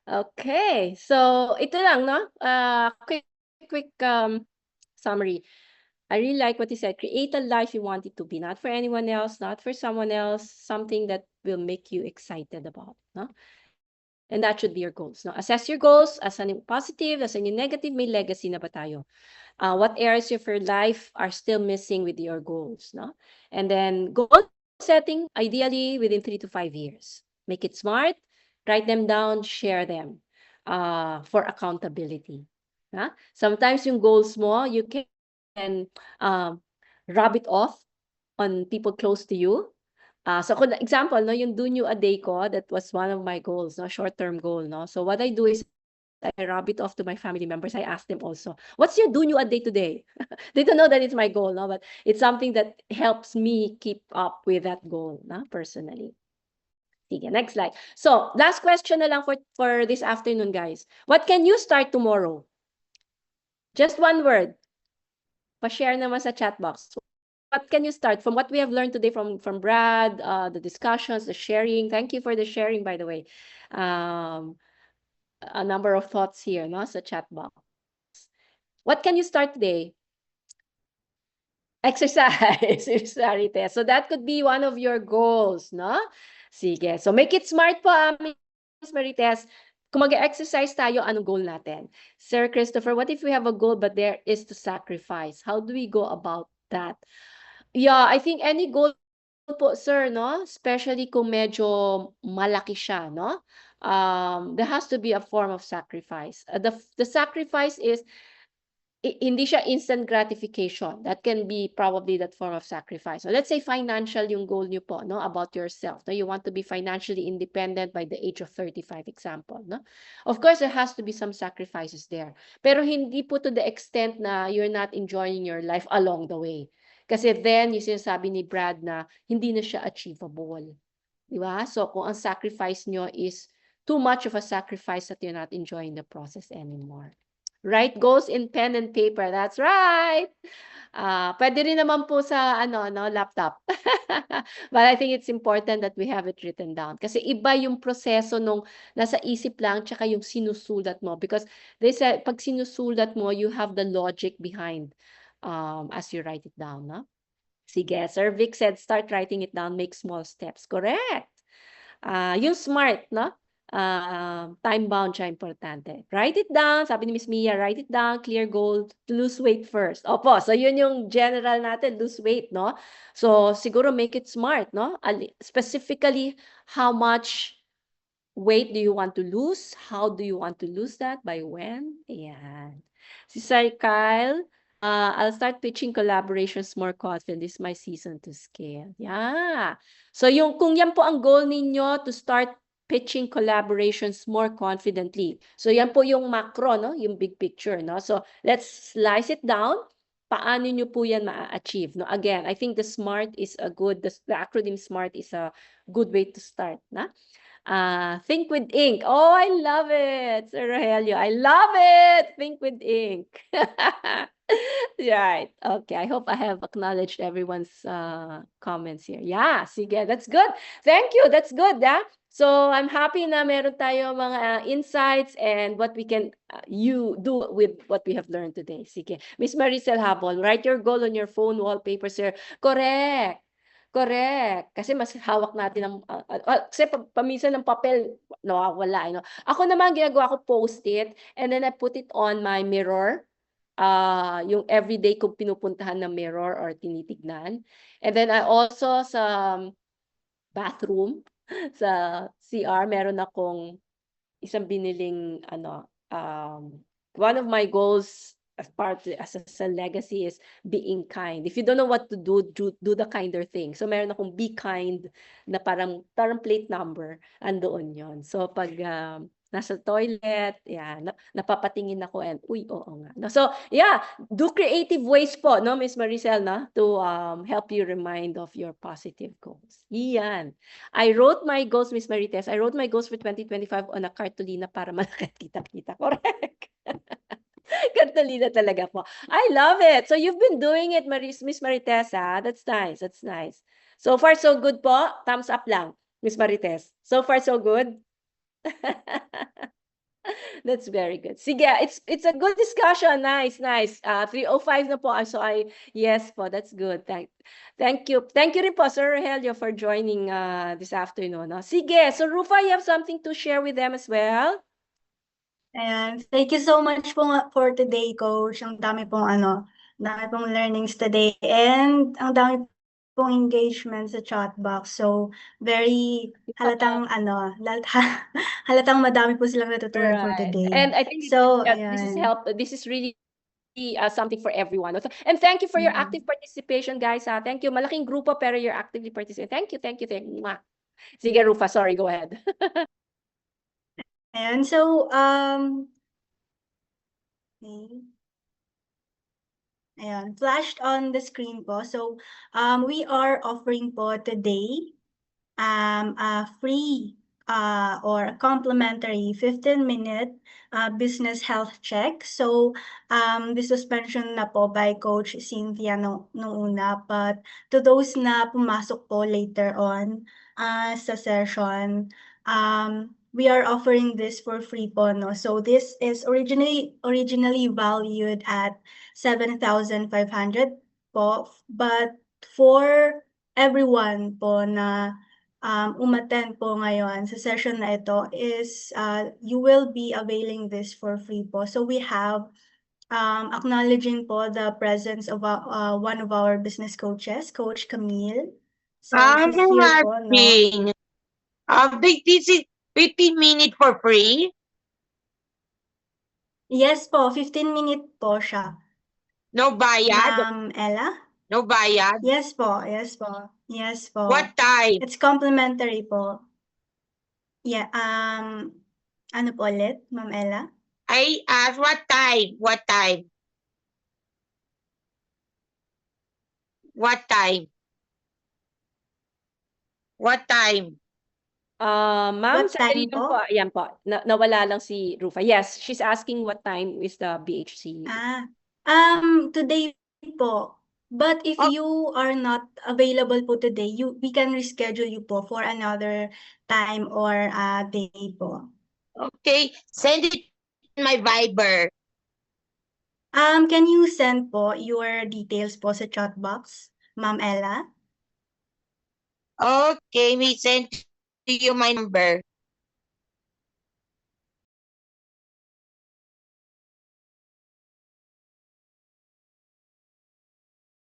Okay, so ito lang, no? Quick summary. I really like what you said. Create a life you want it to be, not for anyone else, not for someone else, something that will make you excited about, no? And that should be your goals, no? Assess your goals, asan yung positive, asan yung negative, may legacy na ba tayo? What areas of your life are still missing with your goals, no? And then goal setting, ideally within 3 to 5 years. Make it smart, write them down, share them for accountability. Sometimes yung goals mo, you can rub it off on people close to you. So for example, no, yung do new a day ko, that was one of my goals, no, short-term goal, no. So what I do is I rub it off to my family members. I ask them also, what's your do new a day today? They don't know that it's my goal, no, but it's something that helps me keep up with that goal, no, personally. Sige, next slide. So, last question na lang for this afternoon, guys. What can you start tomorrow? Just one word. Pa-share naman sa chat box. What can you start from what we have learned today from Brad, the discussions, the sharing? Thank you for the sharing, by the way. A number of thoughts here, no, sa chat box. What can you start today? Exercise. So that could be one of your goals, no? Sige. So make it smart po, Miss Marites. Kung mag-exercise tayo, anong goal natin? Sir Christopher, what if we have a goal but there is to sacrifice? How do we go about that? Yeah, I think any goal po, sir, no? Especially kung medyo malaki siya, no? There has to be a form of sacrifice. The sacrifice is hindi siya instant gratification. That can be probably that form of sacrifice. So let's say financial yung goal niyo po, no, about yourself. No, you want to be financially independent by the age of 35, example, no? Of course, there has to be some sacrifices there. Pero hindi po to the extent na you're not enjoying your life along the way. Kasi then, yung sinasabi ni Brad na hindi na siya achievable. Di ba? So kung ang sacrifice nyo is too much of a sacrifice that you're not enjoying the process anymore. Write goals in pen and paper. That's right. Pwede rin naman po sa laptop. But I think it's important that we have it written down. Kasi iba yung proseso nung nasa isip lang tsaka yung sinusulat mo. Because they said, pag sinusulat mo, you have the logic behind as you write it down. No? Sige, Sir Vic said, start writing it down, make small steps. Correct. Yung SMART, no? Time-bound siya, importante. Write it down, sabi ni Miss Mia, write it down, clear goal, lose weight first. Opo, so yun yung general natin, lose weight, no? So, siguro make it SMART, no? Specifically, how much weight do you want to lose? How do you want to lose that? By when? Ayan. Si Sir Kyle, I'll start pitching collaborations more confident. This is my season to scale. Yeah. So kung yan po ang goal ninyo, to start pitching collaborations more confidently. So yan po yung macro, no? Yung big picture, no? So let's slice it down. Paano nyo po yan ma-achieve? No? Again, I think the acronym SMART is a good way to start. Na? Think with ink. Oh, I love it, Sir Rogelio. I love it. Think with ink. Right. Okay. I hope I have acknowledged everyone's comments here. Yeah, sige. That's good. Thank you. That's good. Yeah. So I'm happy na meron tayo mga insights and what we can you do with what we have learned today. Sige. Miss Maricel Habol, write your goal on your phone wallpaper, sir. Correct. Correct. Kasi mas hawak natin ng kasi paminsan ng papel nawawala, no. Ako naman ginagawa ko post-it and then I put it on my mirror. Yung everyday kong pinupuntahan na mirror or tinitignan. And then I also sa bathroom, sa CR, meron akong isang biniling one of my goals as a legacy is being kind. If you don't know what to do the kinder thing. So meron akong be kind na parang plate number, andoon yon. So pag nasa toilet, yeah, napapatingin ako and oo nga. No? So yeah, do creative ways po, no, Miss Maricel, no, to help you remind of your positive goals. Iyan. I wrote my goals, Miss Marites. I wrote my goals for 2025 on a cartolina para malaki kita-kita. Correct. Cartolina talaga po. I love it. So you've been doing it, Miss Marites, ha? That's nice. That's nice. So far, so good po. Thumbs up lang, Miss Marites. So far, so good. That's very good. Sige, it's a good discussion. Nice, nice. 3:05 na po. So yes po, that's good. Thank you. Thank you rin po, Sir Rogelio, for joining this afternoon. No? Sige, so Rufa, you have something to share with them as well? And thank you so much po for today, Coach. Ang dami pong learnings today and ang dami pong engagement sa chat box. So very halatang halatang madami po silang natutunan for today. And I think so this is really something for everyone. And thank you for your active participation, guys. Thank you. Malaking grupo pero you're actively participating. Thank you. Sige, Rufa, sorry, go ahead. And so ayan, flashed on the screen po. So we are offering po today a free or a complimentary 15-minute business health check. So this was mentioned na po by Coach Cynthia nung una, but to those na pumasok po later on sa session, we are offering this for free po, no? So this is originally valued at 7,500 po, but for everyone po na umattend po ngayon sa session na ito is you will be availing this for free po. So we have acknowledging po the presence of one of our business coaches, Coach Camille. So I'm she's here po, no? asking. This is 15 minutes for free? Yes po, 15 minute po siya. No bayad? Ma'am Ella? No bayad? Yes po, yes po. Yes po. What time? It's complimentary po. Yeah, ano po ulit, Ma'am Ella? I asked what time? What time? What time? What time? Ma'am, What sandali time lang po? po. Ayan po. Nawala lang si Rufa. Yes, she's asking what time is the BHC. Today po. But if Oh. you are not available po today, we can reschedule you po for another time or day po. Okay, send it in my Viber. Can you send po your details po sa chat box, Ma'am Ella? Okay, we send to you my number.